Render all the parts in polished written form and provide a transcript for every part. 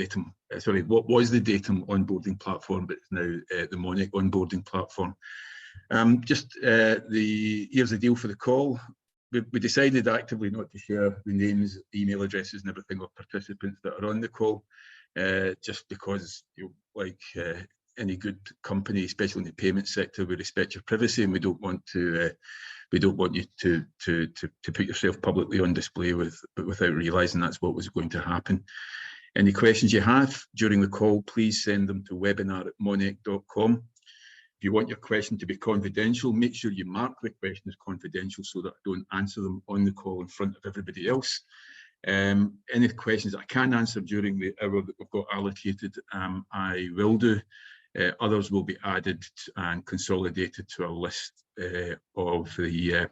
datum, sorry, what was the datum onboarding platform, but it's now the Monek onboarding platform. Here's the deal for the call. We decided actively not to share the names, email addresses and everything of participants that are on the call, just because, like any good company, especially in the payment sector, we respect your privacy, and we don't want you to put yourself publicly on display without realising that's what was going to happen. Any questions you have during the call, please send them to webinar@monek.com. If you want your question to be confidential, make sure you mark the question as confidential so that I don't answer them on the call in front of everybody else. Any questions that I can answer during the hour that we've got allocated, I will do. Others will be added and consolidated to a list of the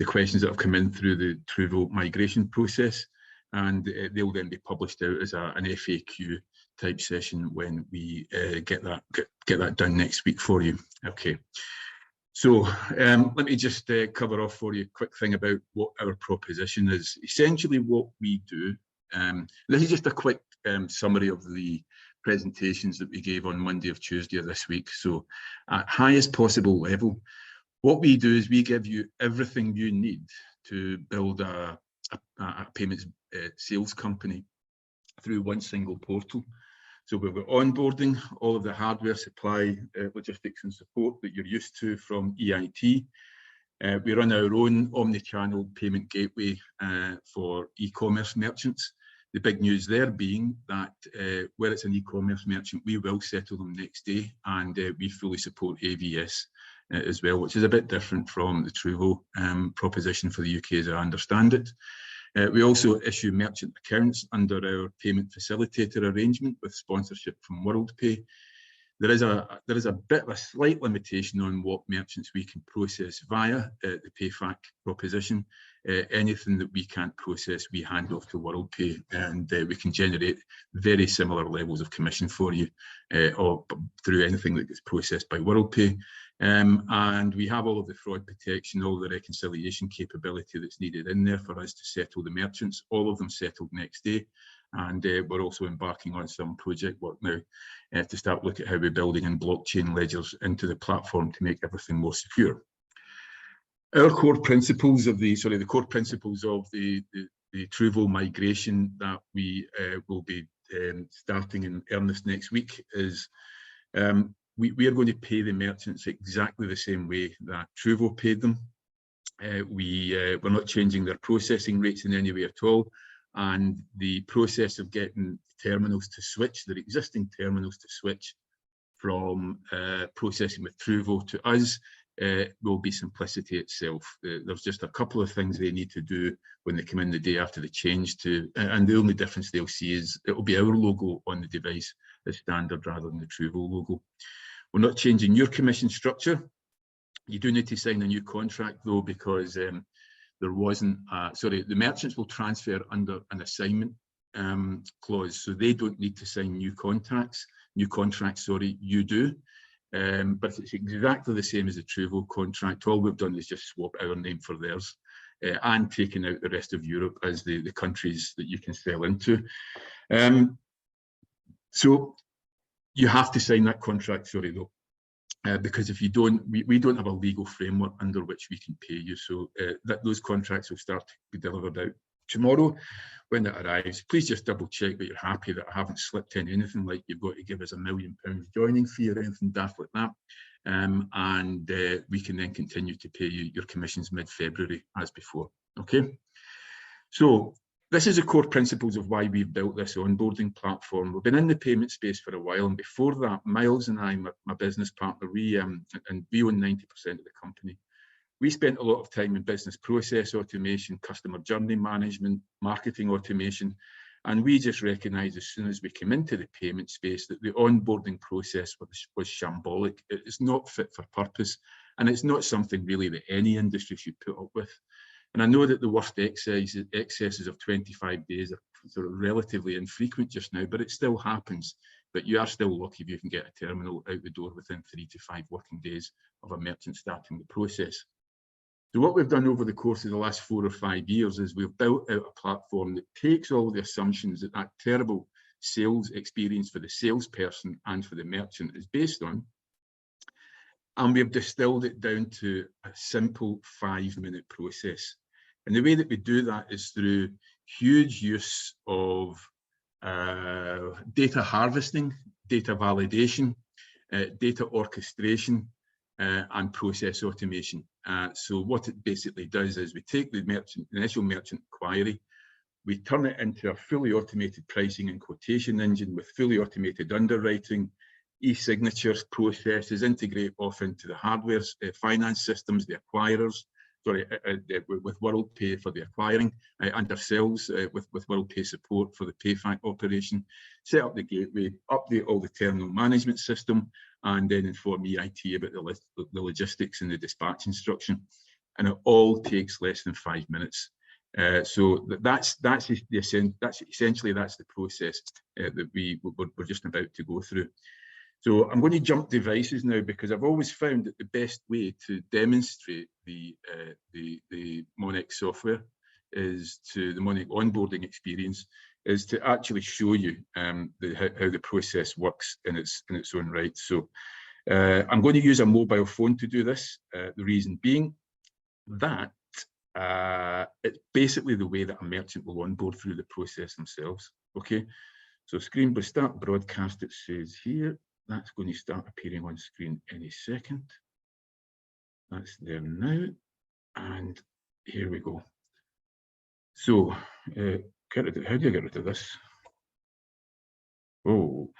questions that have come in through the Truvo migration process, and they'll then be published out as an FAQ type session when we get that done next week for you. Okay, so let me just cover off for you a quick thing about what our proposition is. Essentially what we do, this is just a quick summary of the presentations that we gave on Monday or Tuesday of this week. So at highest possible level, what we do is we give you everything you need to build a payments sales company through one single portal. So we've got onboarding, all of the hardware supply, logistics and support that you're used to from EIT. We run our own omni-channel payment gateway for e-commerce merchants. The big news there being that where it's an e-commerce merchant, we will settle them next day, and we fully support AVS as well, which is a bit different from the Truvo proposition for the UK as I understand it. We also issue merchant accounts under our payment facilitator arrangement with sponsorship from WorldPay. There is a bit of a slight limitation on what merchants we can process via the PayFac proposition. Anything that we can't process, we hand off to WorldPay, and we can generate very similar levels of commission for you or through anything that gets processed by WorldPay. And we have all of the fraud protection, all the reconciliation capability that's needed in there for us to settle the merchants, all of them settled next day. And we're also embarking on some project work now to start looking at how we're building in blockchain ledgers into the platform to make everything more secure. Our core principles of the Truvo migration that we will be starting in earnest next week is we are going to pay the merchants exactly the same way that Truvo paid them. We're not changing their processing rates in any way at all. And the process of getting terminals to switch, their existing terminals to switch from processing with Truvo to us will be simplicity itself. There's just a couple of things they need to do when they come in the day after the change and the only difference they'll see is it will be our logo on the device as standard rather than the Truvo logo. We're not changing your commission structure. You do need to sign a new contract though, because there wasn't, the merchants will transfer under an assignment clause, so they don't need to sign new contracts, you do. But it's exactly the same as the Truvo contract. All we've done is just swap our name for theirs and taken out the rest of Europe as the countries that you can sell into. So you have to sign that contract, though. Because if you don't, we don't have a legal framework under which we can pay you. So those contracts will start to be delivered out tomorrow when it arrives. Please just double check that you're happy that I haven't slipped in anything like you've got to give us £1 million joining fee or anything daft like that. And we can then continue to pay you your commissions mid-February as before. Okay. So this is the core principles of why we've built this onboarding platform. We've been in the payment space for a while, and before that, Miles and I, my business partner, we own 90% of the company. We spent a lot of time in business process automation, customer journey management, marketing automation, and we just recognised as soon as we came into the payment space that the onboarding process was shambolic. It's not fit for purpose, and it's not something really that any industry should put up with. And I know that the worst excesses of 25 days are sort of relatively infrequent just now, but it still happens. But you are still lucky if you can get a terminal out the door within 3 to 5 working days of a merchant starting the process. So what we've done over the course of the last 4 or 5 years is we've built out a platform that takes all the assumptions that terrible sales experience for the salesperson and for the merchant is based on. And we've distilled it down to a simple 5-minute process. And the way that we do that is through huge use of data harvesting, data validation, data orchestration, and process automation. So what it basically does is we take the initial merchant inquiry, we turn it into a fully automated pricing and quotation engine with fully automated underwriting, e-signatures, processes, integrate off into the hardware, finance systems, the acquirers, with WorldPay for the acquiring, and ourselves with WorldPay support for the PayFac operation, set up the gateway, update all the terminal management system, and then inform EIT about the logistics and the dispatch instruction. And it all takes less than 5 minutes. So that's essentially the process that we're just about to go through. So I'm going to jump devices now, because I've always found that the best way to demonstrate the Monek software the Monek onboarding experience is to actually show you how the process works in its own right. So I'm going to use a mobile phone to do this. The reason being that it's basically the way that a merchant will onboard through the process themselves. Okay, so screen will start broadcast, it says here. That's going to start appearing on screen any second. That's there now. And here we go. So how do I get rid of this? Oh,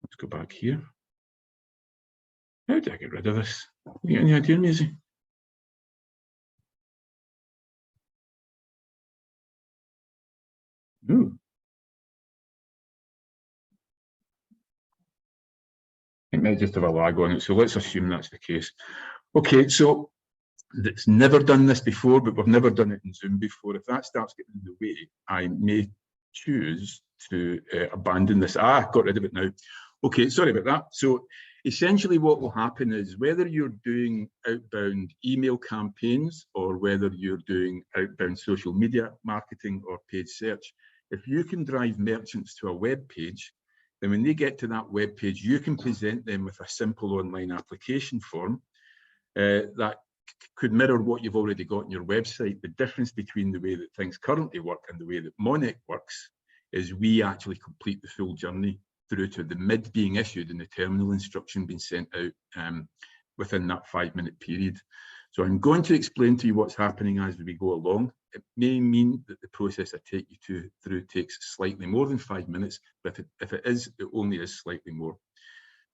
let's go back here. How do I get rid of this? You got any idea, Maisie? No. It might just have a lag on it, so let's assume that's the case. Okay, so it's never done this before, but we've never done it in Zoom before. If that starts getting in the way, I may choose to abandon this. Got rid of it now. Okay, sorry about that. So essentially what will happen is whether you're doing outbound email campaigns or whether you're doing outbound social media marketing or paid search, if you can drive merchants to a web page, then when they get to that web page, you can present them with a simple online application form that could mirror what you've already got on your website. The difference between the way that things currently work and the way that Monek works is we actually complete the full journey through to the MID being issued and the terminal instruction being sent out within that 5-minute period. So I'm going to explain to you what's happening as we go along. It may mean that the process I take you through takes slightly more than 5 minutes, but if it is, it only is slightly more.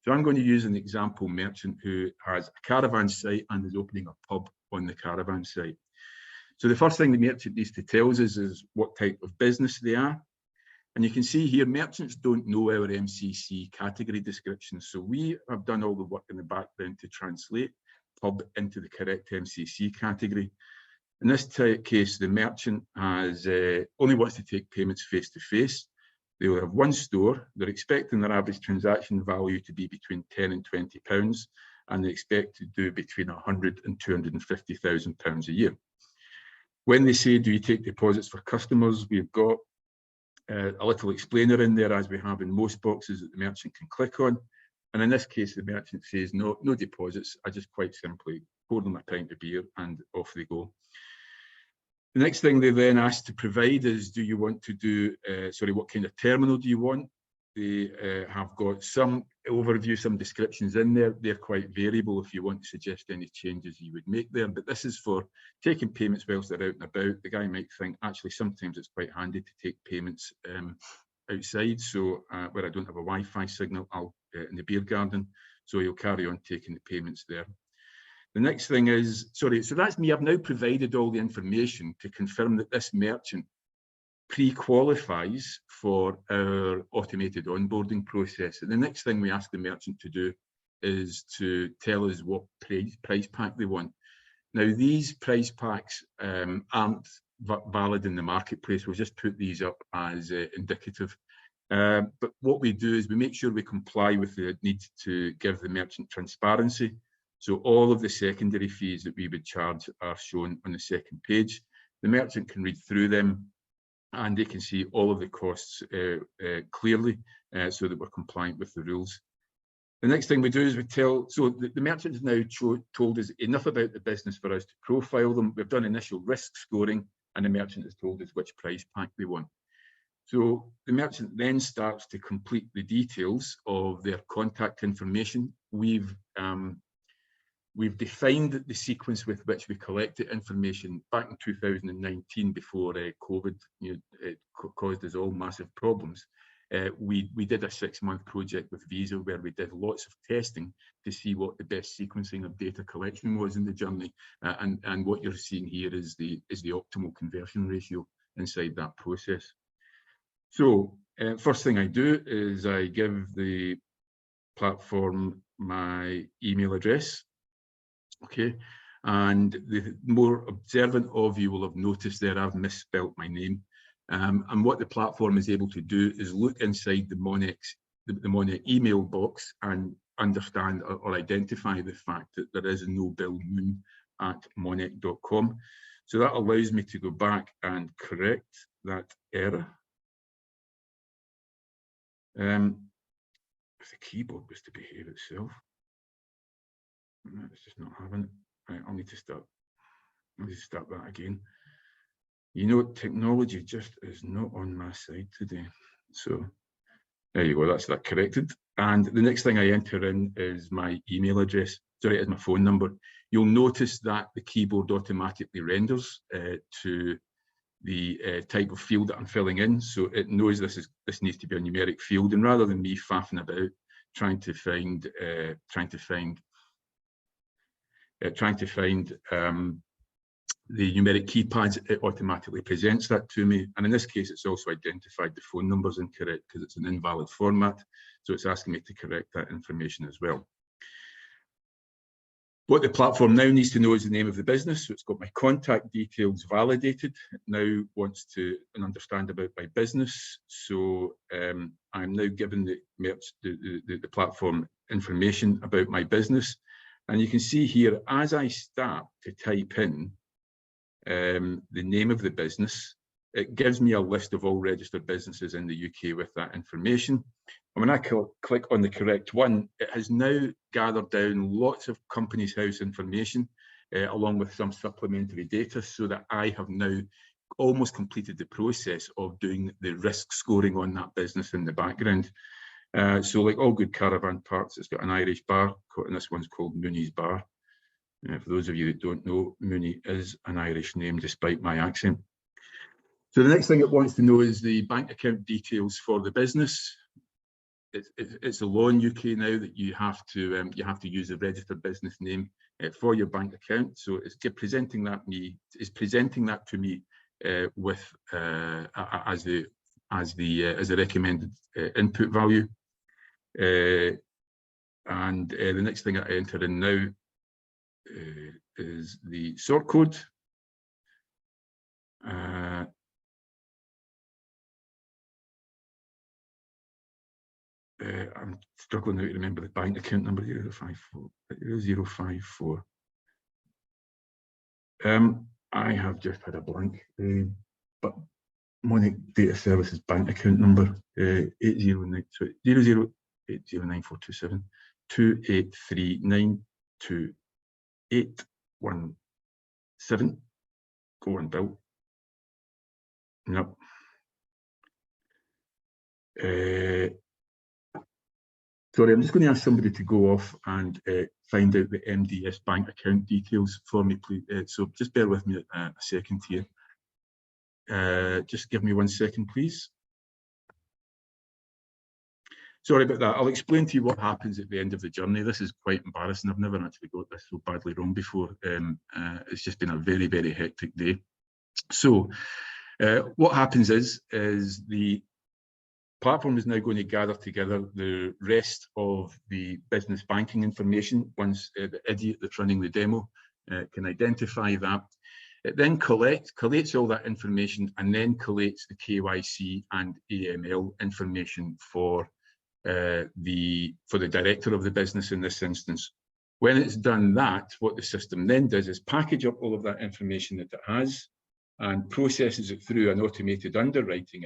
So I'm going to use an example merchant who has a caravan site and is opening a pub on the caravan site. So the first thing the merchant needs to tell us is what type of business they are. And you can see here, merchants don't know our MCC category descriptions. So we have done all the work in the background to translate pub into the correct MCC category. In this case, the merchant has only wants to take payments face-to-face. They will have one store. They're expecting their average transaction value to be between £10 and £20, and they expect to do between £100,000 and £250,000 a year. When they say, do you take deposits for customers, we've got a little explainer in there, as we have in most boxes, that the merchant can click on. And in this case, the merchant says, no deposits. I just quite simply pour them a pint of beer and off they go. The next thing they then ask to provide is, do you want to do, what kind of terminal do you want? They have got some overview, some descriptions in there. They're quite variable if you want to suggest any changes you would make there. But this is for taking payments whilst they're out and about. The guy might think, actually, sometimes it's quite handy to take payments outside. So where I don't have a Wi-Fi signal, I'll in the beer garden. So you'll carry on taking the payments there. The next thing is, so that's me. I've now provided all the information to confirm that this merchant pre-qualifies for our automated onboarding process. And the next thing we ask the merchant to do is to tell us what price pack they want. Now, these price packs aren't valid in the marketplace. We'll just put these up as indicative. But what we do is we make sure we comply with the need to give the merchant transparency. So all of the secondary fees that we would charge are shown on the second page. The merchant can read through them. and they can see all of the costs clearly, so that we're compliant with the rules. The next thing we do is we tell, so the merchant has now told us enough about the business for us to profile them. We've done initial risk scoring, and the merchant has told us which price pack they want. So the merchant then starts to complete the details of their contact information. We've defined the sequence with which we collect the information back in 2019, before COVID it caused us all massive problems. We did a 6-month project with Visa where we did lots of testing to see what the best sequencing of data collection was in the journey, and what you're seeing here is the optimal conversion ratio inside that process. So first thing I do is I give the platform my email address. Okay, and the more observant of you will have noticed there I've misspelt my name. And what the platform is able to do is look inside the Monek email box and understand or identify the fact that there is a nobill@monek.com. So that allows me to go back and correct that error. If the keyboard was to behave itself, it's just not having it. Right, I'll need to start that again. You know, technology just is not on my side today. So there you go, that's that corrected. And the next thing I enter in is my email address. Sorry, it's my phone number. You'll notice that the keyboard automatically renders to the type of field that I'm filling in. So it knows this needs to be a numeric field, and rather than me faffing about trying to find the numeric keypads, it automatically presents that to me. And in this case, it's also identified the phone numbers incorrect because it's an invalid format. So it's asking me to correct that information as well. What the platform now needs to know is the name of the business. So it's got my contact details validated. It now wants to understand about my business. So I'm now giving the platform information about my business. And you can see here, as I start to type in the name of the business, it gives me a list of all registered businesses in the UK with that information. And when I click on the correct one, it has now gathered down lots of Companies House information, along with some supplementary data, so that I have now almost completed the process of doing the risk scoring on that business in the background. So like all good caravan parks, it's got an Irish bar, and this one's called Mooney's Bar. For those of you that don't know, Mooney is an Irish name, despite my accent. So the next thing it wants to know is the bank account details for the business. It's a law in UK now that you have to use a registered business name for your bank account. So it's presenting that to me with as a recommended input value. And the next thing I enter in now is the sort code. I'm struggling now to remember the bank account number, 054. I have just had a blank, but Monek Data Services bank account number 00809427 283928117. Go on, Bill. No. Sorry, I'm just going to ask somebody to go off and find out the MDS bank account details for me, please. So just bear with me a second here. Just give me 1 second, please. Sorry about that. I'll explain to you what happens at the end of the journey. This is quite embarrassing. I've never actually got this so badly wrong before. It's just been a very, very hectic day. So what happens is the platform is now going to gather together the rest of the business banking information once the idiot that's running the demo can identify that. It then collates all that information and then collates the KYC and AML information for the director of the business in this instance. When it's done that, what the system then does is package up all of that information that it has, and processes it through an automated underwriting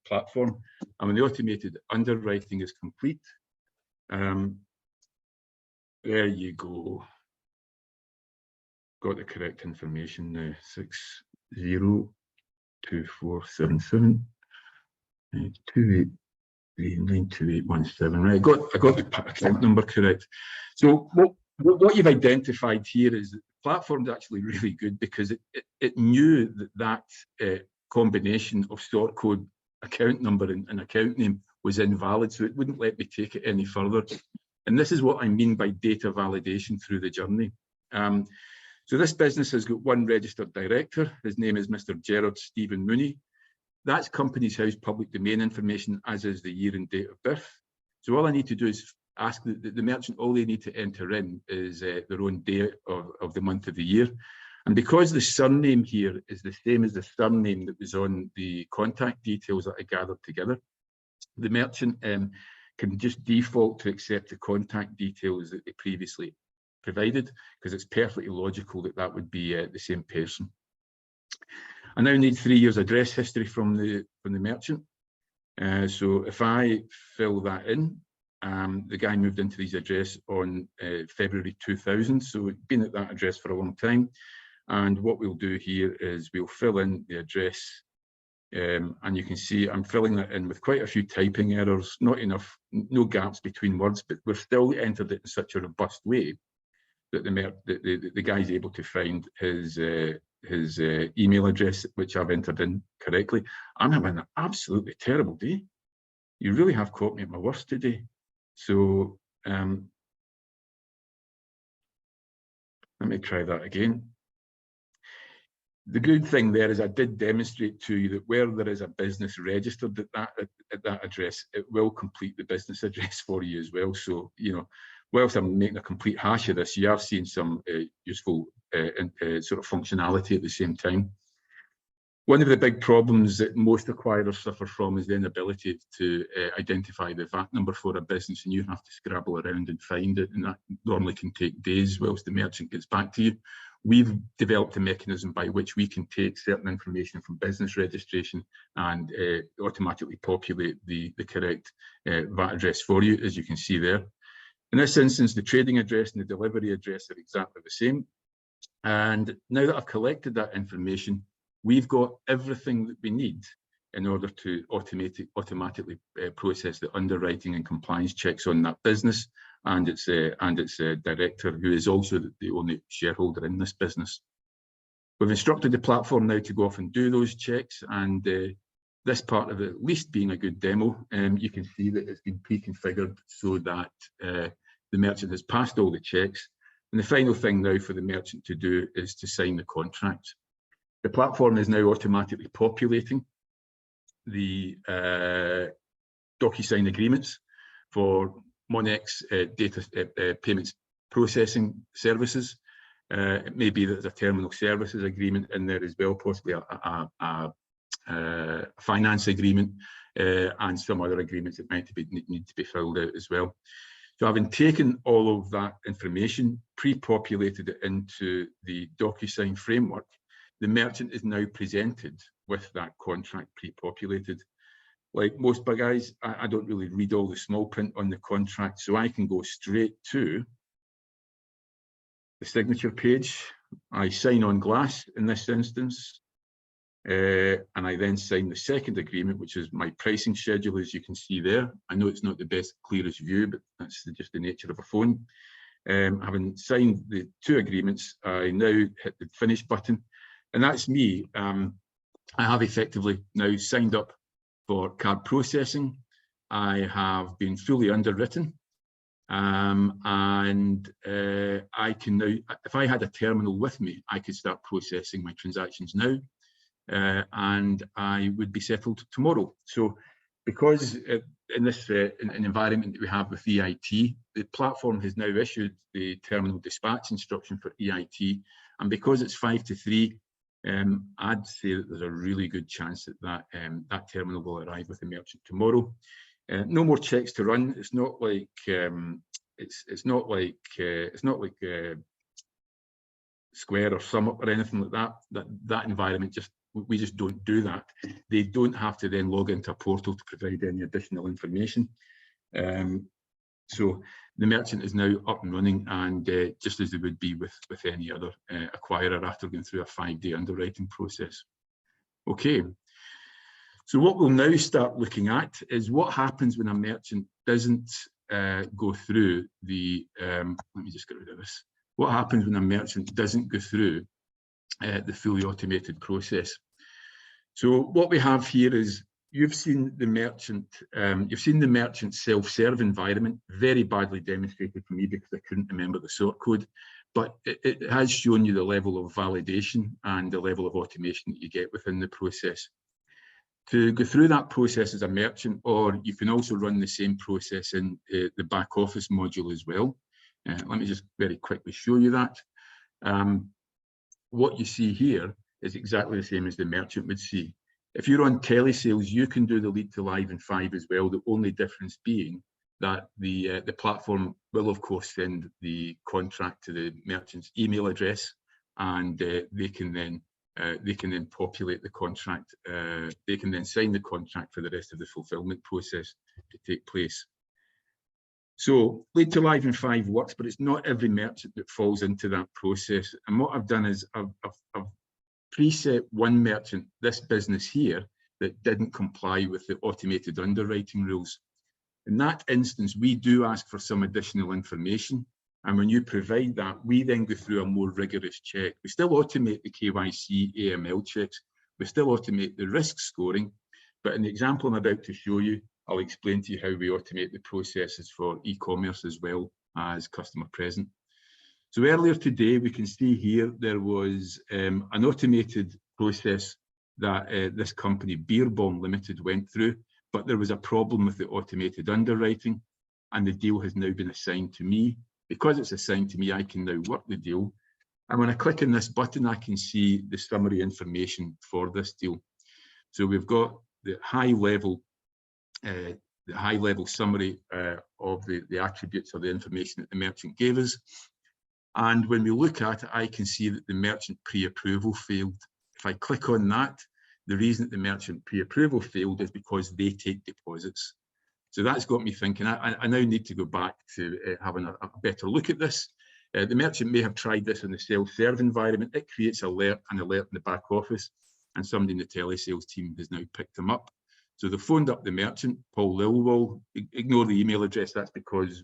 platform. And when the automated underwriting is complete, there you go. Got the correct information now. 602477 2839217. Right, I got the account number correct. So what you've identified here is that the platform is actually really good because it knew that combination of sort code, account number, and account name was invalid, so it wouldn't let me take it any further. And this is what I mean by data validation through the journey. So this business has got one registered director. His name is Mr. Gerard Stephen Mooney. That's Companies House public domain information, as is the year and date of birth. So all I need to do is ask the merchant, all they need to enter in is their own day of the month of the year. And because the surname here is the same as the surname that was on the contact details that I gathered together, the merchant can just default to accept the contact details that they previously provided, because it's perfectly logical that that would be the same person. I now need 3 years address history from the merchant. So if I fill that in, the guy moved into his address on February 2000, so it's been at that address for a long time. And what we'll do here is we'll fill in the address, and you can see I'm filling that in with quite a few typing errors, not enough, no gaps between words, but we've still entered it in such a robust way that the guy's able to find his email address, which I've entered in correctly. I'm having an absolutely terrible day. You really have caught me at my worst today. So let me try that again. The good thing there is I did demonstrate to you that where there is a business registered at that address, it will complete the business address for you as well. So, you know, whilst I'm making a complete hash of this, you are seeing some useful sort of functionality at the same time. One of the big problems that most acquirers suffer from is the inability to identify the VAT number for a business, and you have to scrabble around and find it, and that normally can take days whilst the merchant gets back to you. We've developed a mechanism by which we can take certain information from business registration and automatically populate the correct VAT address for you, as you can see there. In this instance, the trading address and the delivery address are exactly the same. And now that I've collected that information, we've got everything that we need in order to automatically process the underwriting and compliance checks on that business and its director, who is also the only shareholder in this business. We've instructed the platform now to go off and do those checks, and this part of it, at least being a good demo, you can see that it's been pre-configured so that the merchant has passed all the checks. And the final thing now for the merchant to do is to sign the contract. The platform is now automatically populating the DocuSign agreements for Monek's data payments processing services. It may be that there's a terminal services agreement in there as well, possibly a finance agreement, and some other agreements that might need to be filled out as well. So having taken all of that information, pre-populated it into the DocuSign framework, the merchant is now presented with that contract pre-populated. Like most guys, I don't really read all the small print on the contract, so I can go straight to the signature page. I sign on glass in this instance, and I then sign the second agreement, which is my pricing schedule, as you can see there. I know it's not the best, clearest view, but that's just the nature of a phone. Having signed the two agreements, I now hit the finish button, and that's me. I have effectively now signed up for card processing. I have been fully underwritten, and I can now, if I had a terminal with me, I could start processing my transactions now, and I would be settled tomorrow. So because in this an environment that we have with EIT, the platform has now issued the terminal dispatch instruction for EIT, and because it's 5 to 3, I'd say that there's a really good chance that that terminal will arrive with the merchant tomorrow. No more checks to run. It's not like Square or SumUp or anything like that. That environment, we just don't do that. They don't have to then log into a portal to provide any additional information. So the merchant is now up and running, and just as they would be with any other acquirer after going through a 5-day underwriting process. Okay, so what we'll now start looking at is what happens when a merchant doesn't go through the, let me just get rid of this. What happens when a merchant doesn't go through the fully automated process? So what we have here is, you've seen the merchant self-serve environment, very badly demonstrated for me because I couldn't remember the sort code, but it has shown you the level of validation and the level of automation that you get within the process. To go through that process as a merchant, or you can also run the same process in the back office module as well. Let me just very quickly show you that. What you see here is exactly the same as the merchant would see. If you're on telesales, you can do the lead to live in 5 as well. The only difference being that the platform will, of course, send the contract to the merchant's email address, and they can then populate the contract. They can then sign the contract for the rest of the fulfillment process to take place. So lead to live in 5 works, but it's not every merchant that falls into that process. And what I've done is I've preset one merchant, this business here, that didn't comply with the automated underwriting rules. In that instance, we do ask for some additional information. And when you provide that, we then go through a more rigorous check. We still automate the KYC AML checks. We still automate the risk scoring. But in the example I'm about to show you, I'll explain to you how we automate the processes for e-commerce as well as customer present. So earlier today, we can see here there was an automated process that this company, Beer Bomb Limited, went through, but there was a problem with the automated underwriting, and the deal has now been assigned to me. Because it's assigned to me, I can now work the deal. And when I click on this button, I can see the summary information for this deal. So we've got the high level summary of the attributes or the information that the merchant gave us. And when we look at it, I can see that the merchant pre-approval failed. If I click on that, the reason that the merchant pre-approval failed is because they take deposits. So that's got me thinking, I now need to go back to having a better look at this. The merchant may have tried this in the self-serve environment. It creates an alert in the back office, and somebody in the telesales team has now picked them up. So they phoned up the merchant, Paul Lilwall. Ignore the email address. That's because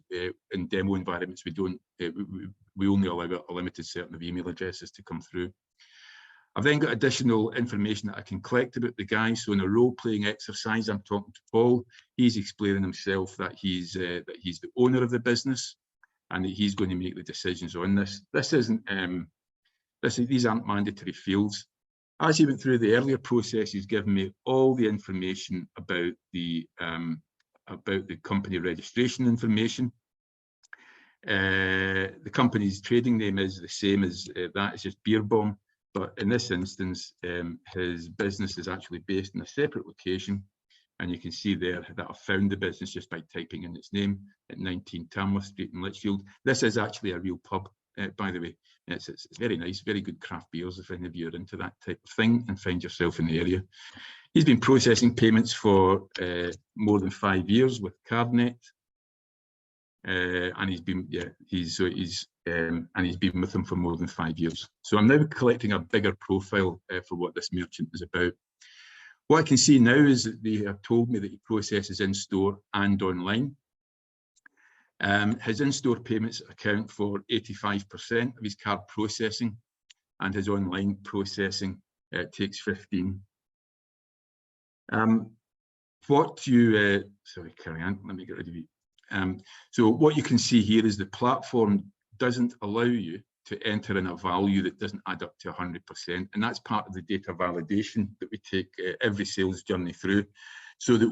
in demo environments we only allow a limited set of email addresses to come through. I've then got additional information that I can collect about the guy. So in a role-playing exercise, I'm talking to Paul. He's explaining himself that he's the owner of the business, and that he's going to make the decisions on this. These aren't mandatory fields. As he went through the earlier process, he's given me all the information about the company registration information. The company's trading name is the same as that, it's just Beer Bomb. But in this instance, his business is actually based in a separate location. And you can see there that I found the business just by typing in its name at 19 Tamworth Street in Lichfield. This is actually a real pub, by the way. It's very nice, very good craft beers if any of you are into that type of thing and find yourself in the area. He's been processing payments for more than 5 years with CardNet. And he's been with them for more than 5 years. So I'm now collecting a bigger profile for what this merchant is about. What I can see now is that they have told me that he processes in-store and online. His in-store payments account for 85% of his card processing, and his online processing takes 15%. Sorry, carry on. Let me get rid of you. So what you can see here is the platform doesn't allow you to enter in a value that doesn't add up to 100%. And that's part of the data validation that we take every sales journey through, so that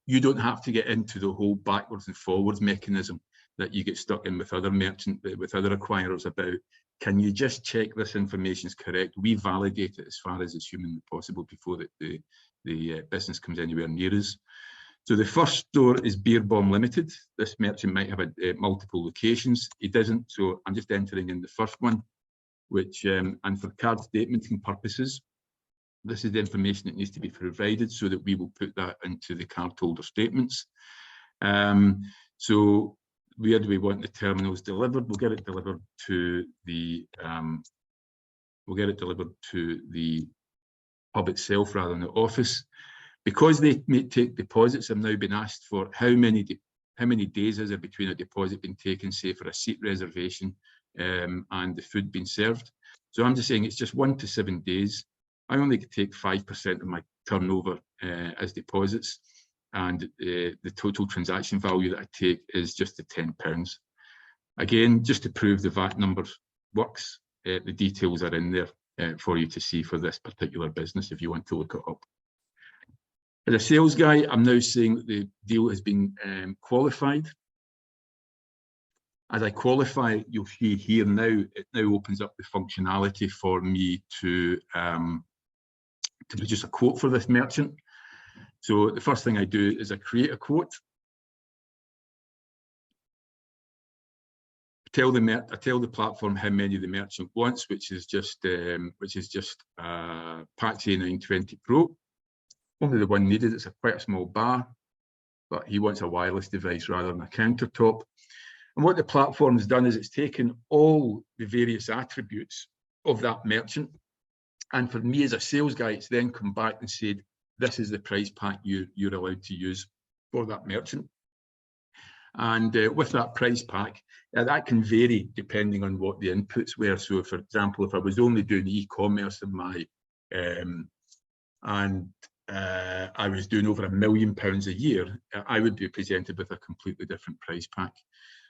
you don't have to get into the whole backwards and forwards mechanism that you get stuck in with other acquirers about, can you just check this information is correct? We validate it as far as it's humanly possible before the business comes anywhere near us. So the first store is Beer Bomb Limited. This merchant might have multiple locations. He doesn't, so I'm just entering in the first one. which, and for card statementing purposes, this is the information that needs to be provided so that we will put that into the cardholder statements. So where do we want the terminals delivered? We'll get it delivered to the hub itself rather than the office. Because they may take deposits, I've now been asked for how many days is there between a deposit being taken, say for a seat reservation, and the food being served. So I'm just saying it's just 1 to 7 days. I only take 5% of my turnover as deposits, and the total transaction value that I take is just the £10. Again, just to prove the VAT number works, the details are in there for you to see for this particular business if you want to look it up. As a sales guy, I'm now saying that the deal has been qualified. As I qualify, you'll see here now, it now opens up the functionality for me to produce a quote for this merchant. So the first thing I do is I create a quote. I tell the platform how many the merchant wants, which is just Patch A920 Pro. Only the one needed. It's quite a small bar, but he wants a wireless device rather than a countertop. And what the platform has done is it's taken all the various attributes of that merchant, and for me as a sales guy, it's then come back and said, this is the price pack you're allowed to use for that merchant. And with that price pack, that can vary depending on what the inputs were. So for example, if I was only doing e-commerce in my I was doing over £1 million a year, I would be presented with a completely different price pack.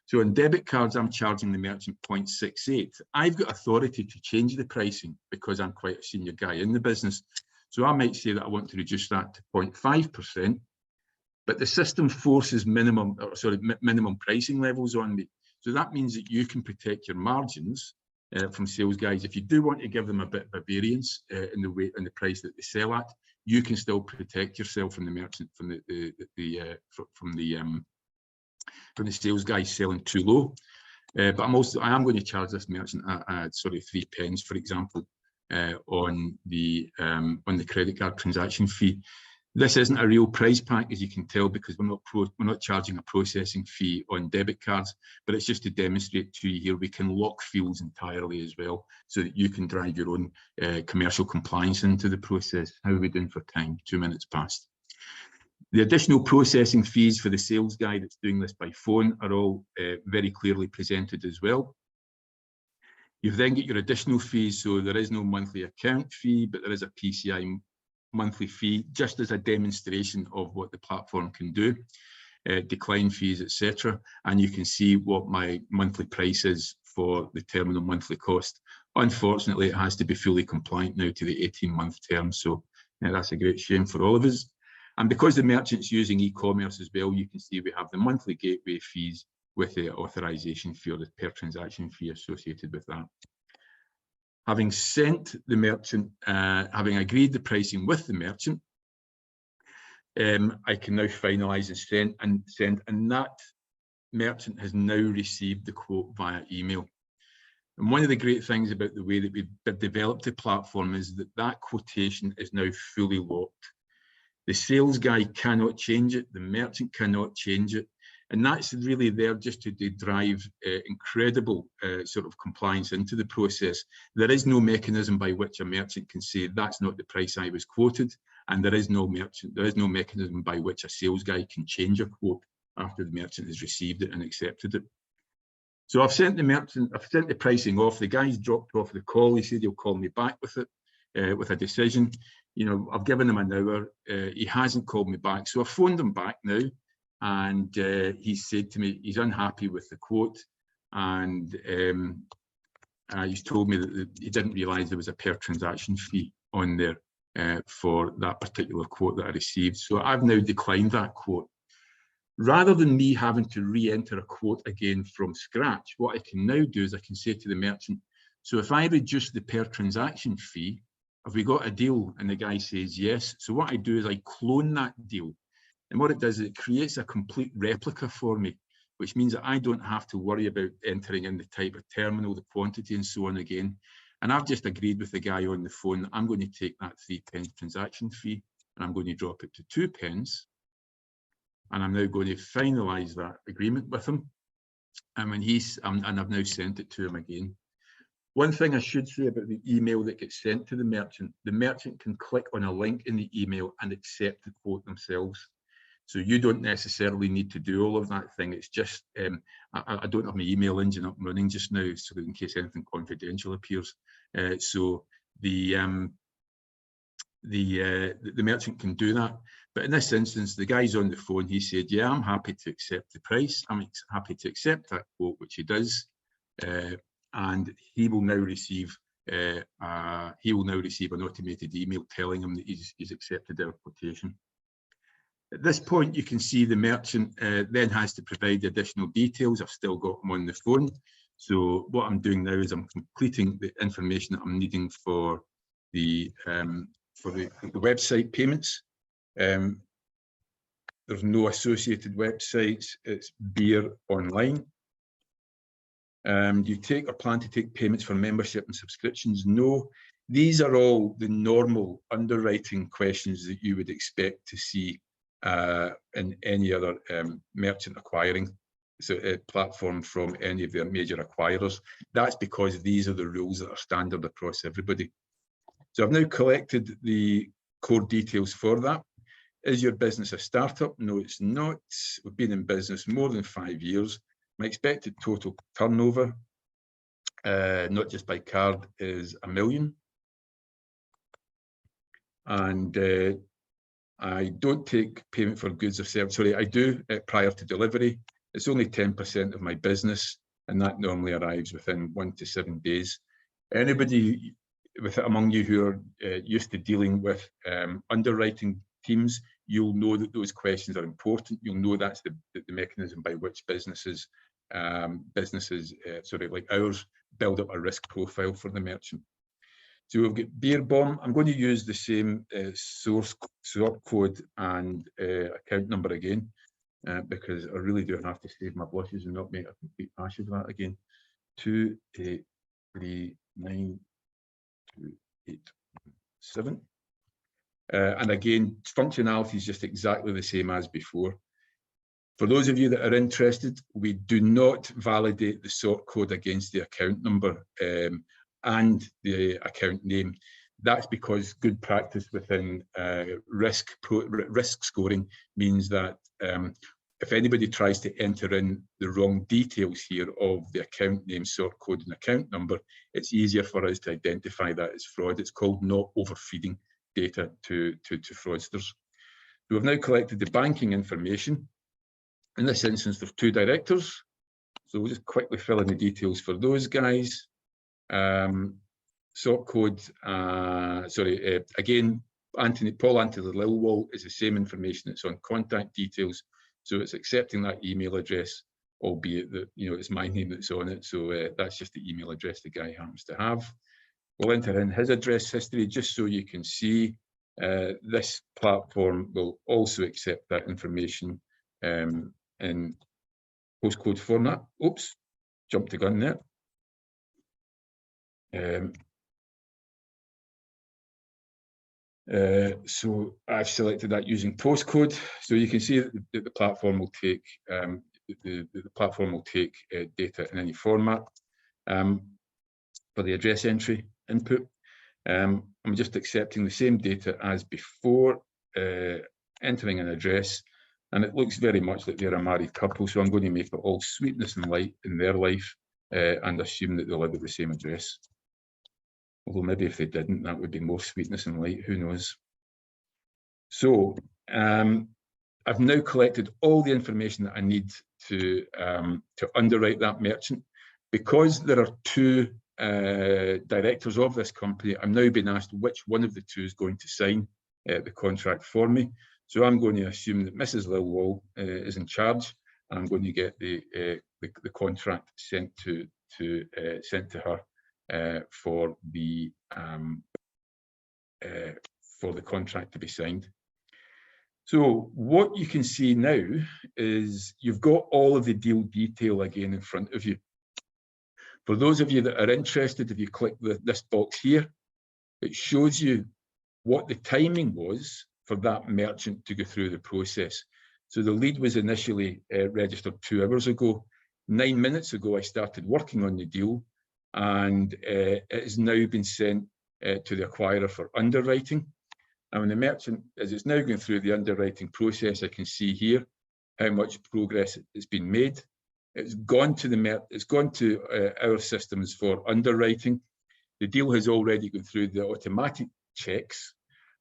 So on debit cards, I'm charging the merchant 0.68. I've got authority to change the pricing because I'm quite a senior guy in the business. So I might say that I want to reduce that to 0.5%, but the system forces minimum pricing levels on me. So that means that you can protect your margins from sales guys. If you do want to give them a bit of a variance in the price that they sell at, you can still protect yourself from the merchant, from the sales guy selling too low. But I am going to charge this merchant at 3 pence, for example, on the credit card transaction fee. This isn't a real price pack, as you can tell, because we're not charging a processing fee on debit cards, but it's just to demonstrate to you here we can lock fields entirely as well, so that you can drive your own commercial compliance into the process. How are we doing for time? 2 minutes past. The additional processing fees for the sales guy that's doing this by phone are all very clearly presented as well. You've then got your additional fees, so there is no monthly account fee, but there is a PCI monthly fee, just as a demonstration of what the platform can do, decline fees, etc. And you can see what my monthly price is for the terminal monthly cost. Unfortunately, it has to be fully compliant now to the 18-month term, so that's a great shame for all of us. And because the merchant's using e-commerce as well, you can see we have the monthly gateway fees with the authorization fee or the per transaction fee associated with that. Having sent the merchant, having agreed the pricing with the merchant, I can now finalize and send, and that merchant has now received the quote via email. And one of the great things about the way that we've developed the platform is that that quotation is now fully locked. The sales guy cannot change it, the merchant cannot change it, and that's really there just to drive incredible compliance into the process. There is no mechanism by which a merchant can say that's not the price I was quoted, and there is no mechanism by which a sales guy can change a quote after the merchant has received it and accepted it. So I've sent the pricing off. The guy's dropped off the call. He said he'll call me back with it, with a decision. You know, I've given him an hour. He hasn't called me back, so I phoned him back now. And he said to me he's unhappy with the quote, and he's told me that he didn't realise there was a per transaction fee on there for that particular quote that I received. So I've now declined that quote. Rather than me having to re-enter a quote again from scratch, what I can now do is I can say to the merchant, so if I reduce the per transaction fee, have we got a deal? And the guy says yes. So what I do is I clone that deal. And what it does is it creates a complete replica for me, which means that I don't have to worry about entering in the type of terminal, the quantity and so on again. And I've just agreed with the guy on the phone that I'm going to take that 3p transaction fee and I'm going to drop it to 2p. And I'm now going to finalise that agreement with him. And when and I've now sent it to him again. One thing I should say about the email that gets sent to the merchant can click on a link in the email and accept the quote themselves. So you don't necessarily need to do all of that thing. It's just, I don't have my email engine up and running just now, so in case anything confidential appears. So the merchant can do that. But in this instance, the guy's on the phone. He said, yeah, I'm happy to accept the price. I'm happy to accept that quote, which he does. And he will now receive an automated email telling him that he's accepted our quotation. At this point, you can see the merchant then has to provide additional details. I've still got him on the phone. So what I'm doing now is I'm completing the information that I'm needing for the website payments. There's no associated websites. It's beer online. Do you take or plan to take payments for membership and subscriptions? No. These are all the normal underwriting questions that you would expect to see in any other merchant acquiring platform from any of their major acquirers. That's because these are the rules that are standard across everybody. So I've now collected the core details for that. Is your business a startup? No, it's not. We've been in business more than 5 years. My expected total turnover, not just by card, is $1 million. And I don't take payment for goods or services. Sorry, I do prior to delivery. It's only 10% of my business, and that normally arrives within 1 to 7 days. Anybody among you who are used to dealing with underwriting teams, you'll know that those questions are important. You'll know that's the mechanism by which businesses like ours, build up a risk profile for the merchant. So we've got beer bomb. I'm going to use the same sort code and account number again, because I really do have to save my blushes and not make a complete hash of that again. 28392887. And again, functionality is just exactly the same as before. For those of you that are interested, we do not validate the sort code against the account number and the account name. That's because good practice within risk scoring means that if anybody tries to enter in the wrong details here of the account name, sort code, and account number, it's easier for us to identify that as fraud. It's called not overfeeding data to fraudsters. So we've now collected the banking information. In this instance, there's 2 directors. So we'll just quickly fill in the details for those guys. Sort code, again, Paul Anthony Lilwall is the same information that's on contact details. So it's accepting that email address, albeit that, it's my name that's on it. So that's just the email address the guy happens to have. We'll enter in his address history just so you can see this platform will also accept that information in postcode format. Oops, jumped the gun there. So I've selected that using postcode. So you can see that the platform will take data in any format. For the address entry input, I'm just accepting the same data as before, entering an address, and it looks very much like they're a married couple. So I'm going to make it all sweetness and light in their life and assume that they live at the same address. Although maybe if they didn't, that would be more sweetness and light, who knows. So I've now collected all the information that I need to underwrite that merchant. Because there are 2 directors of this company, I'm now being asked which one of the 2 is going to sign the contract for me. So I'm going to assume that Mrs. Lilwall is in charge, and I'm going to get the contract sent to her for the contract to be signed. So what you can see now is you've got all of the deal detail again in front of you. For those of you that are interested, if you click this box here, it shows you what the timing was for that merchant to go through the process. So the lead was initially registered 2 hours ago. 9 minutes ago, I started working on the deal, and it has now been sent to the acquirer for underwriting. And when the merchant, as it's now going through the underwriting process, I can see here how much progress it's been made. It's gone to our systems for underwriting. The deal has already gone through the automatic checks,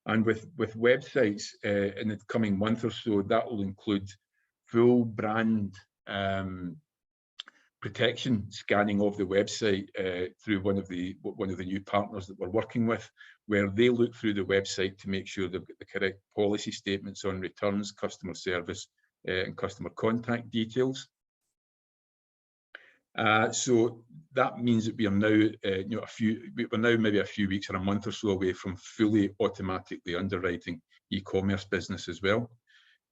and with websites in the coming month or so, that will include full brand protection scanning of the website through one of the new partners that we're working with, where they look through the website to make sure they've got the correct policy statements on returns, customer service, and customer contact details. So that means that we are now, we're now maybe a few weeks or a month or so away from fully automatically underwriting e-commerce business as well.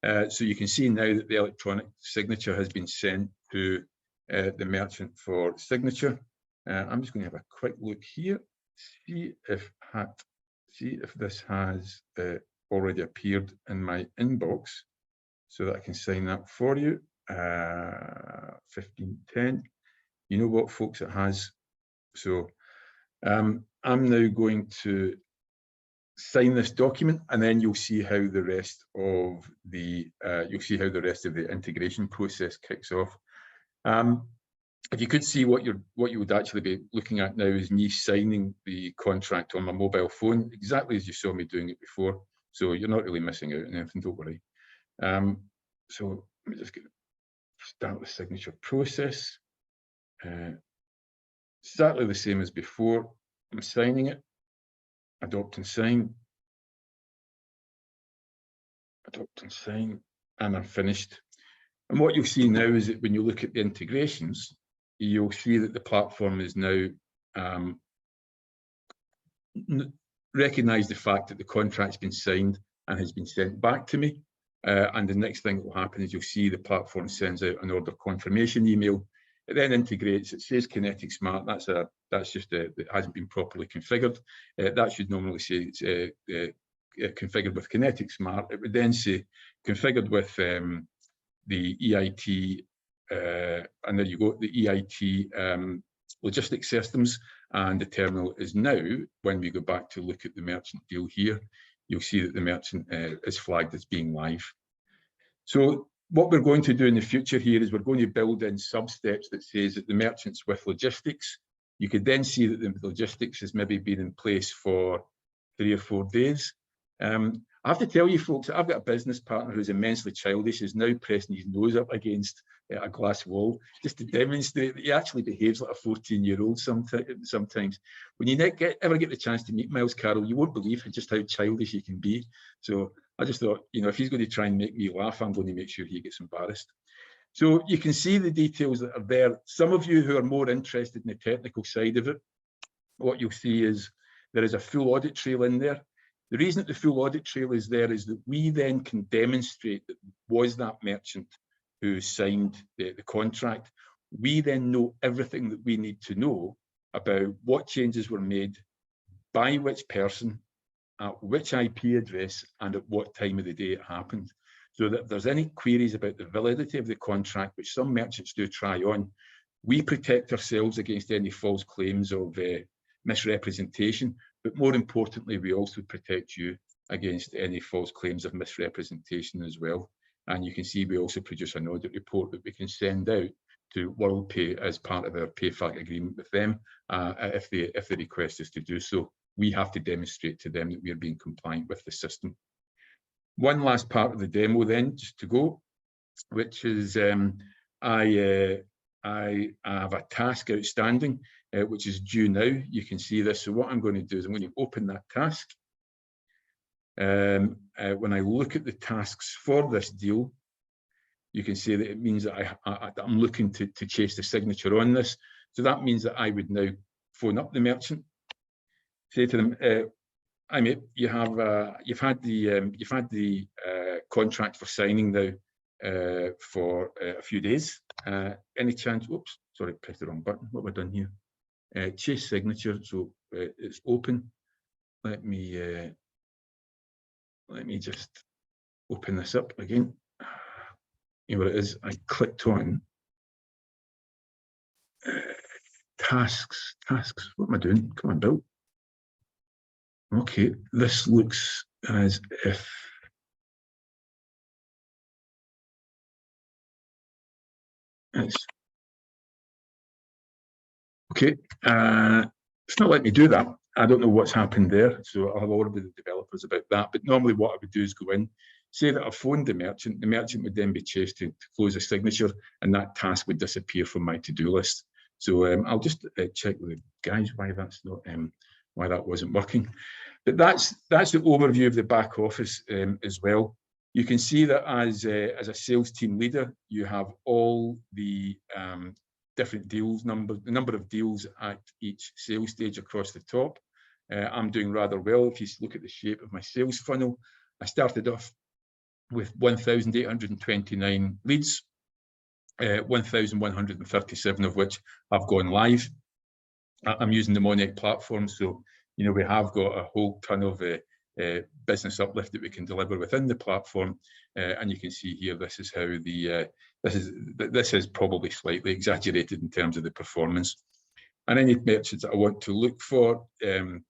So you can see now that the electronic signature has been sent to the merchant for signature. I'm just going to have a quick look here, see if this has already appeared in my inbox, so that I can sign that for you. 1510. You know what, folks, it has. So I'm now going to sign this document, and then you'll see how the rest of the integration process kicks off. If you could see what you would actually be looking at now is me signing the contract on my mobile phone, exactly as you saw me doing it before. So you're not really missing out on anything, don't worry. So let me just start the signature process. Exactly the same as before. I'm signing it, adopt and sign, and I'm finished. And what you'll see now is that when you look at the integrations, you'll see that the platform is now recognise the fact that the contract's been signed and has been sent back to me. And the next thing that will happen is you'll see the platform sends out an order confirmation email. It then integrates. It says Kinetic Smart. That's just it hasn't been properly configured. That should normally say it's configured with Kinetic Smart. It would then say configured with the EIT, and there you go, the EIT logistics systems, and the terminal is now, when we go back to look at the merchant deal here, you'll see that the merchant is flagged as being live. So what we're going to do in the future here is we're going to build in sub-steps that says that the merchant's with logistics. You could then see that the logistics has maybe been in place for 3 or 4 days. I have to tell you, folks, I've got a business partner who's immensely childish, is now pressing his nose up against a glass wall just to demonstrate that he actually behaves like a 14-year-old sometimes. When you ever get the chance to meet Miles Carroll, you won't believe just how childish he can be. So I just thought, if he's going to try and make me laugh, I'm going to make sure he gets embarrassed. So you can see the details that are there. Some of you who are more interested in the technical side of it, what you'll see is there is a full audit trail in there. The reason that the full audit trail is there is that we then can demonstrate that was that merchant who signed the contract. We then know everything that we need to know about what changes were made, by which person, at which IP address, and at what time of the day it happened. So that if there's any queries about the validity of the contract, which some merchants do try on, we protect ourselves against any false claims of misrepresentation. But more importantly, we also protect you against any false claims of misrepresentation as well. And you can see we also produce an audit report that we can send out to WorldPay as part of our PayFac agreement with them, if they request us to do so. We have to demonstrate to them that we are being compliant with the system. One last part of the demo then, just to go, which is I have a task outstanding, which is due now. You can see this. So what I'm going to do is I'm going to open that task. When I look at the tasks for this deal, you can see that it means that I'm looking to chase the signature on this. So that means that I would now phone up the merchant, say to them, "Hi mate, you've had the contract for signing now. for a few days. Any chance? Oops, sorry, pressed the wrong button. What have I done here? Chase signature, so it's open. Let me just open this up again. Here it is. I clicked on tasks. What am I doing? Come on, Bill. Okay, this looks as if it's okay. It's not letting me do that. I don't know what's happened there, so I'll have a word with the developers about that. But normally what I would do is go in, say that I've phoned the merchant would then be chased to close a signature, and that task would disappear from my to-do list. So I'll just check with the guys why that's not why that wasn't working. But that's the overview of the back office as well. You can see that as a sales team leader, you have all the different deals the number of deals at each sales stage across the top. I'm doing rather well. If you look at the shape of my sales funnel, I started off with 1,829 leads, 1,137 of which have gone live. I'm using the Monek platform, so we have got a whole ton of business uplift that we can deliver within the platform, and you can see here this is how the this is probably slightly exaggerated in terms of the performance. And any merchants that I want to look for, you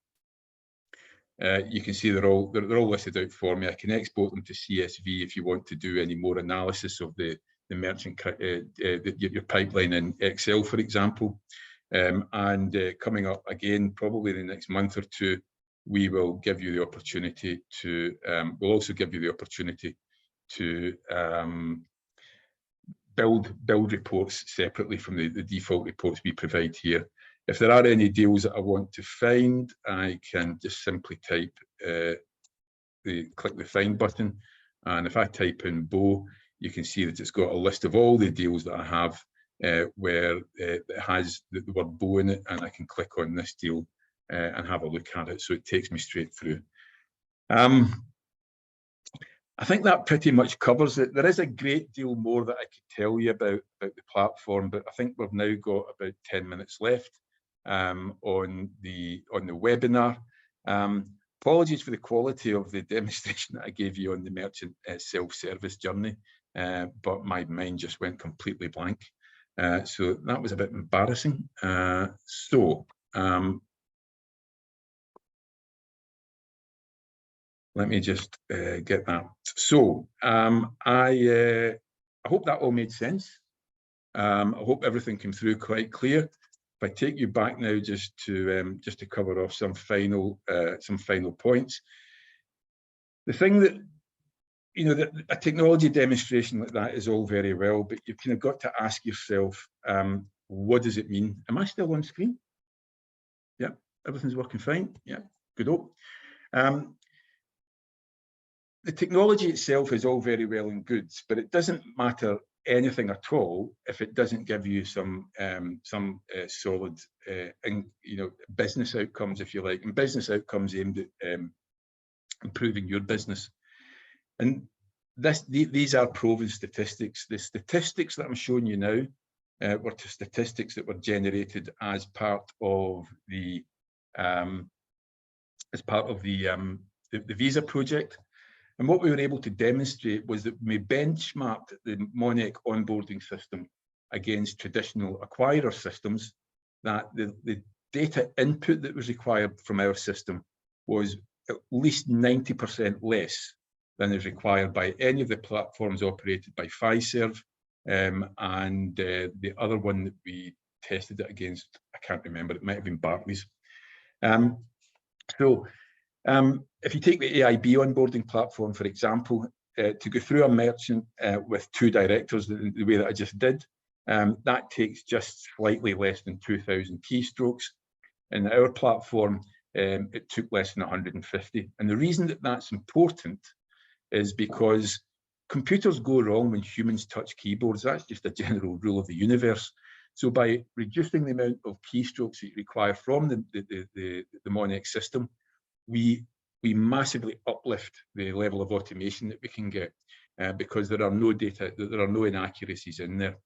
can see they're all listed out for me. I can export them to CSV if you want to do any more analysis of the merchant your pipeline in Excel, for example. And coming up again, probably in the next month or two, we will give you the opportunity to, we'll also give you the opportunity to build reports separately from the default reports we provide here. If there are any deals that I want to find, I can just simply type, click the find button. And if I type in Bo, you can see that it's got a list of all the deals that I have where it has the word Bo in it, and I can click on this deal and have a look at it. So it takes me straight through. I think that pretty much covers it. There is a great deal more that I could tell you about the platform, but I think we've now got about 10 minutes left on the webinar. Apologies for the quality of the demonstration that I gave you on the merchant self-service journey, but my mind just went completely blank. So that was a bit embarrassing. Let me just get that. So I hope that all made sense. I hope everything came through quite clear. If I take you back now just to cover off some final points. The thing that that a technology demonstration like that is all very well, but you've kind of got to ask yourself, what does it mean? Am I still on screen? Yeah, everything's working fine. Yeah, good. The technology itself is all very well and good, but it doesn't matter anything at all if it doesn't give you some solid business outcomes, if you like, and business outcomes aimed at improving your business. And these are proven statistics. The statistics that I'm showing you now were statistics that were generated as part of the Visa project. And what we were able to demonstrate was that we benchmarked the Monek onboarding system against traditional acquirer systems, that the data input that was required from our system was at least 90% less than is required by any of the platforms operated by Fiserv, and the other one that we tested it against, I can't remember, it might have been Barclays. If you take the AIB onboarding platform, for example, to go through a merchant with 2 directors the way that I just did, that takes just slightly less than 2,000 keystrokes. In our platform, it took less than 150. And the reason that that's important is because computers go wrong when humans touch keyboards. That's just a general rule of the universe. So by reducing the amount of keystrokes that you require from the Monek system, we massively uplift the level of automation that we can get. because there are no inaccuracies in there.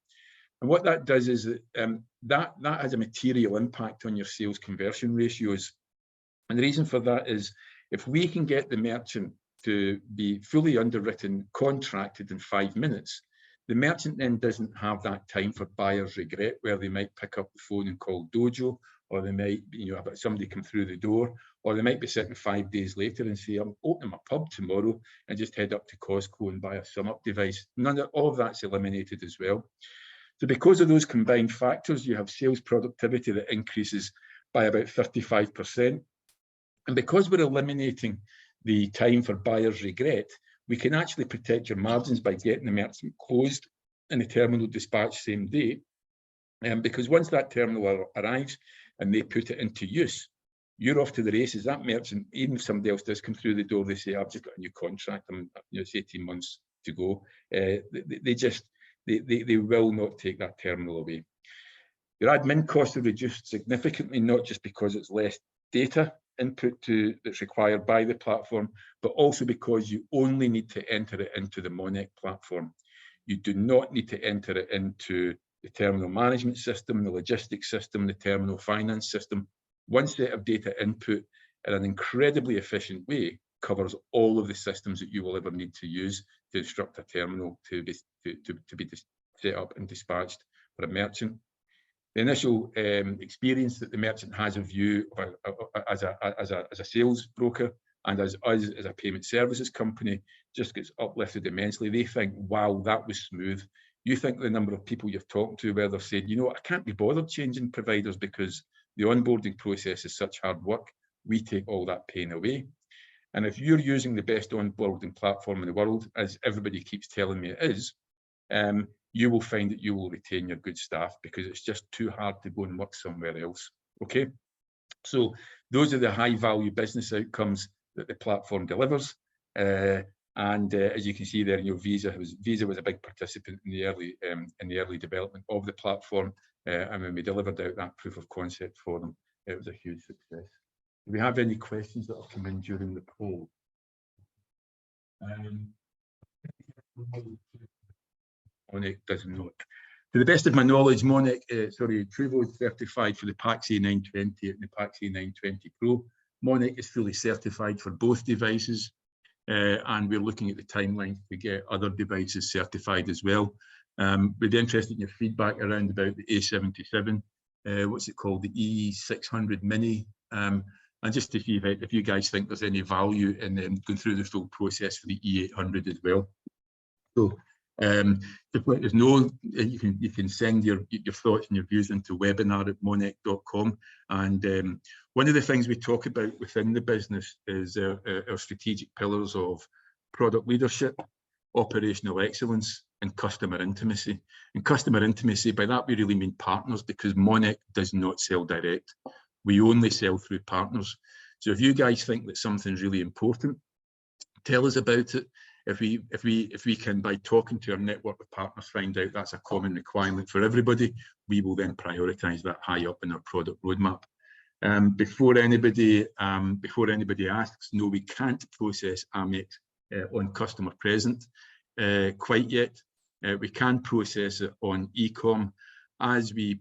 And what that does is that that has a material impact on your sales conversion ratios. And the reason for that is if we can get the merchant to be fully underwritten, contracted in 5 minutes, the merchant then doesn't have that time for buyer's regret, where they might pick up the phone and call Dojo, or they might, have somebody come through the door, or they might be sitting 5 days later and say, I'm opening my pub tomorrow, and just head up to Costco and buy a sum-up device. All of that's eliminated as well. So because of those combined factors, you have sales productivity that increases by about 35%. And because we're eliminating the time for buyer's regret, we can actually protect your margins by getting the merchant closed and the terminal dispatched same day. Because once that terminal arrives and they put it into use, you're off to the races. That merchant, even if somebody else does come through the door, they say, I've just got a new contract, it's 18 months to go. They will not take that terminal away. Your admin costs are reduced significantly, not just because it's less data input that's required by the platform, but also because you only need to enter it into the Monek platform. You do not need to enter it into the terminal management system, the logistics system, the terminal finance system. One set of data input in an incredibly efficient way covers all of the systems that you will ever need to use to instruct a terminal to be set up and dispatched for a merchant. The initial experience that the merchant has of you as a sales broker and as us as a payment services company just gets uplifted immensely. They think, wow, that was smooth. You think the number of people you've talked to where they've said, I can't be bothered changing providers because the onboarding process is such hard work. We take all that pain away. And if you're using the best onboarding platform in the world, as everybody keeps telling me it is, you will find that you will retain your good staff because it's just too hard to go and work somewhere else. Okay, so those are the high value business outcomes that the platform delivers. As you can see there, Visa was a big participant in the early development of the platform, and when we delivered out that proof of concept for them, it was a huge success. Do we have any questions that have come in during the poll? Monek does not. To the best of my knowledge, Truvo is certified for the PAX-A 920 and the PAX-A 920 Pro. Monek is fully certified for both devices, and we're looking at the timeline to get other devices certified as well. We'd be interested in your feedback around about the A77, what's it called, the E600 Mini, and just to see if you guys think there's any value in going through the full process for the E800 as well. So just let us know. You can send your thoughts and your views into webinar@monek.com. And one of the things we talk about within the business is our strategic pillars of product leadership, operational excellence, and customer intimacy. And customer intimacy, by that we really mean partners, because Monek does not sell direct. We only sell through partners. So if you guys think that something's really important, tell us about it. If we can, by talking to our network of partners, find out that's a common requirement for everybody, we will then prioritize that high up in our product roadmap. Before anybody asks, no, we can't process Amex on customer present quite yet. We can process it on e-com. As we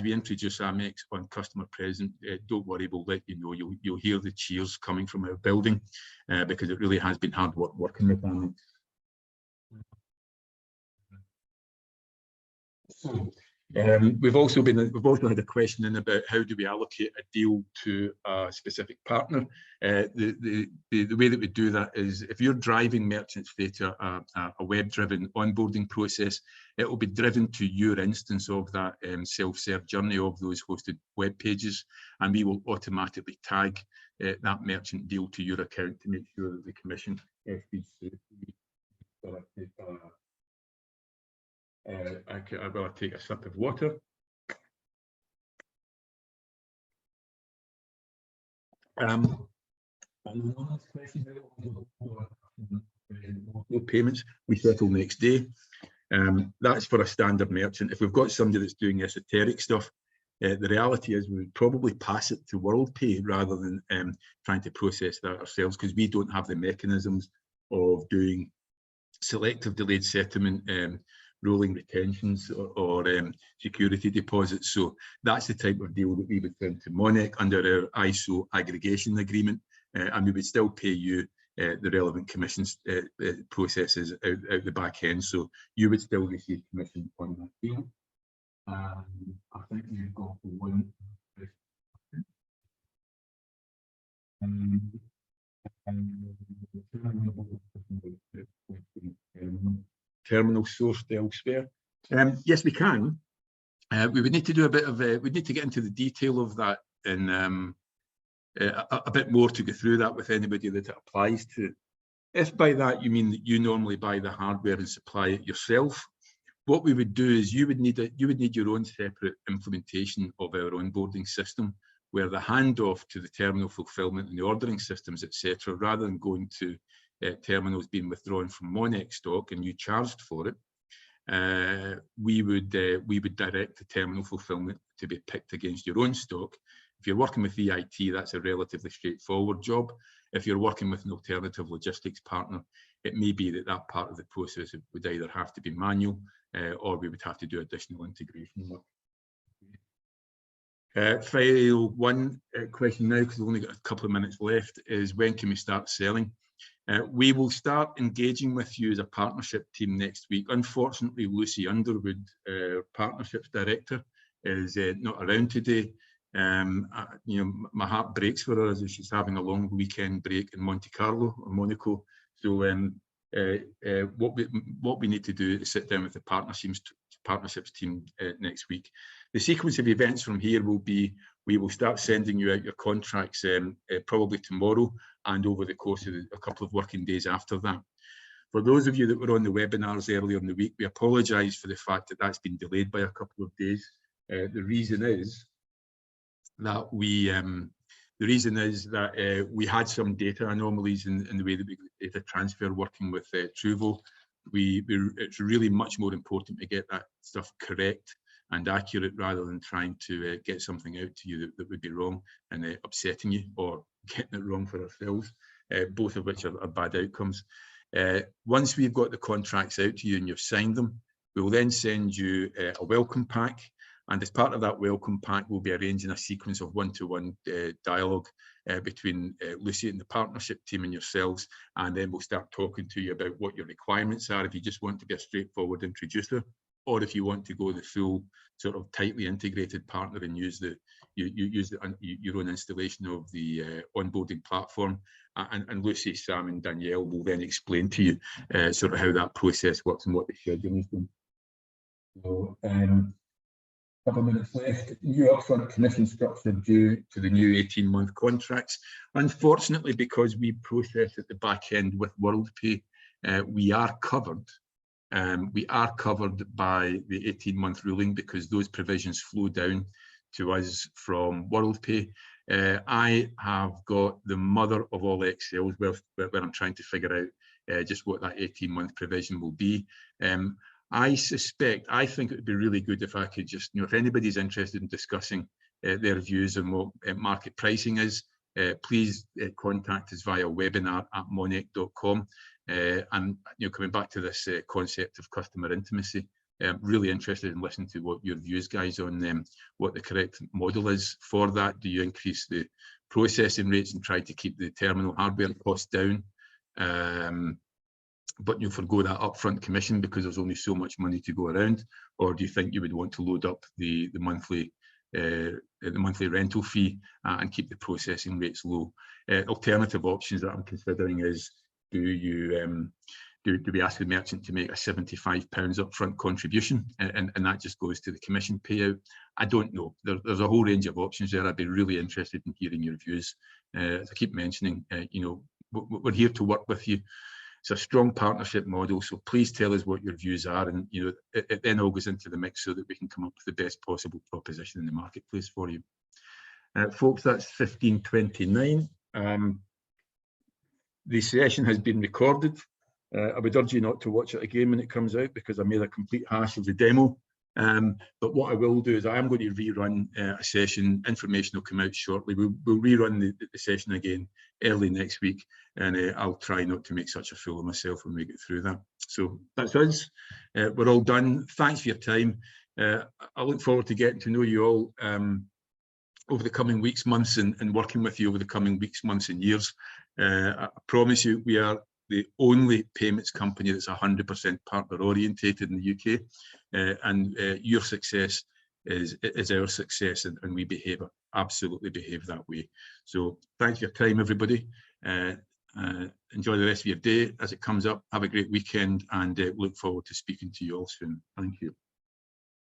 introduce Amex on customer present, don't worry, we'll let you know. You'll hear the cheers coming from our building because it really has been hard work working with Amex. So, we've also had a question in about how do we allocate a deal to a specific partner. The way that we do that is if you're driving merchants through a web-driven onboarding process, it will be driven to your instance of that self-serve journey of those hosted web pages, and we will automatically tag that merchant deal to your account to make sure that the commission feeds through. I will take a sip of water. No payments, we settle next day. That's for a standard merchant. If we've got somebody that's doing esoteric stuff, the reality is we would probably pass it to WorldPay rather than trying to process that ourselves, because we don't have the mechanisms of doing selective delayed settlement, rolling retentions, or security deposits. So that's the type of deal that we would send to Monek under our ISO aggregation agreement, and we would still pay you the relevant commissions processes out the back end. So you would still receive commission on that deal. I think you've got one. Terminal sourced elsewhere. Yes, we can. We would need to do a bit of. We'd need to get into the detail of that and a bit more to go through that with anybody that it applies to. If by that you mean that you normally buy the hardware and supply it yourself, what we would do is you would need your own separate implementation of our onboarding system, where the handoff to the terminal fulfillment and the ordering systems, etc., rather than going to terminals being withdrawn from Monek stock and you charged for it, we would direct the terminal fulfillment to be picked against your own stock. If you're working with EIT, that's a relatively straightforward job. If you're working with an alternative logistics partner, it may be that that part of the process would either have to be manual or we would have to do additional integration work. Final one question now, because we've only got a couple of minutes left, is when can we start selling? We will start engaging with you as a partnership team next week. Unfortunately, Lucy Underwood, partnerships director, is not around today. You know, my heart breaks for her as she's having a long weekend break in Monte Carlo or Monaco. So what we need to do is sit down with the partnerships team next week. The sequence of events from here will be, we will start sending you out your contracts probably tomorrow and over the course of a couple of working days after that. For those of you that were on the webinars earlier in the week, we apologise for the fact that that's been delayed by a couple of days. The reason is that we had some data anomalies in the way that we data transfer working with Truvo. It's really much more important to get that stuff correct and accurate rather than trying to get something out to you that would be wrong and upsetting you, or getting it wrong for ourselves, both of which are bad outcomes. Once we've got the contracts out to you and you've signed them, we will then send you a welcome pack. And as part of that welcome pack, we'll be arranging a sequence of one-to-one dialogue between Lucy and the partnership team and yourselves. And then we'll start talking to you about what your requirements are if you just want to be a straightforward introducer, or if you want to go the full sort of tightly integrated partner and use your own installation of the onboarding platform. And Lucy, Sam and Danielle will then explain to you sort of how that process works and what the schedule is doing. So, couple of minutes left. New upfront commission structure due to the new 18-month contracts. Unfortunately, because we process at the back end with WorldPay, we are covered. We are covered by the 18-month ruling because those provisions flow down to us from WorldPay. I have got the mother of all Excels where I'm trying to figure out just what that 18-month provision will be. I think it would be really good if I could just, if anybody's interested in discussing their views on what market pricing is, please contact us via webinar@monek.com. And coming back to this concept of customer intimacy, really interested in listening to what your views, guys, on what the correct model is for that. Do you increase the processing rates and try to keep the terminal hardware costs down? But you forgo that upfront commission because there's only so much money to go around, or do you think you would want to load up the monthly rental fee and keep the processing rates low? Alternative options that I'm considering is, do we ask the merchant to make a £75 upfront contribution and that just goes to the commission payout? I don't know. There's a whole range of options there. I'd be really interested in hearing your views. As I keep mentioning, we're here to work with you. It's a strong partnership model, so please tell us what your views are, and it then all goes into the mix so that we can come up with the best possible proposition in the marketplace for you. Folks, that's 15:29. The session has been recorded. I would urge you not to watch it again when it comes out because I made a complete hash of the demo. But what I will do is I am going to rerun a session. Information will come out shortly. We'll rerun the session again early next week, and I'll try not to make such a fool of myself when we get through that. So that's us. We're all done. Thanks for your time. I look forward to getting to know you all over the coming weeks, months, and working with you over the coming weeks, months, and years. I promise you, we are the only payments company that's 100% partner orientated in the UK, and your success is our success, and we absolutely behave that way. So thanks for your time, everybody. Enjoy the rest of your day as it comes up. Have a great weekend, and look forward to speaking to you all soon. Thank you.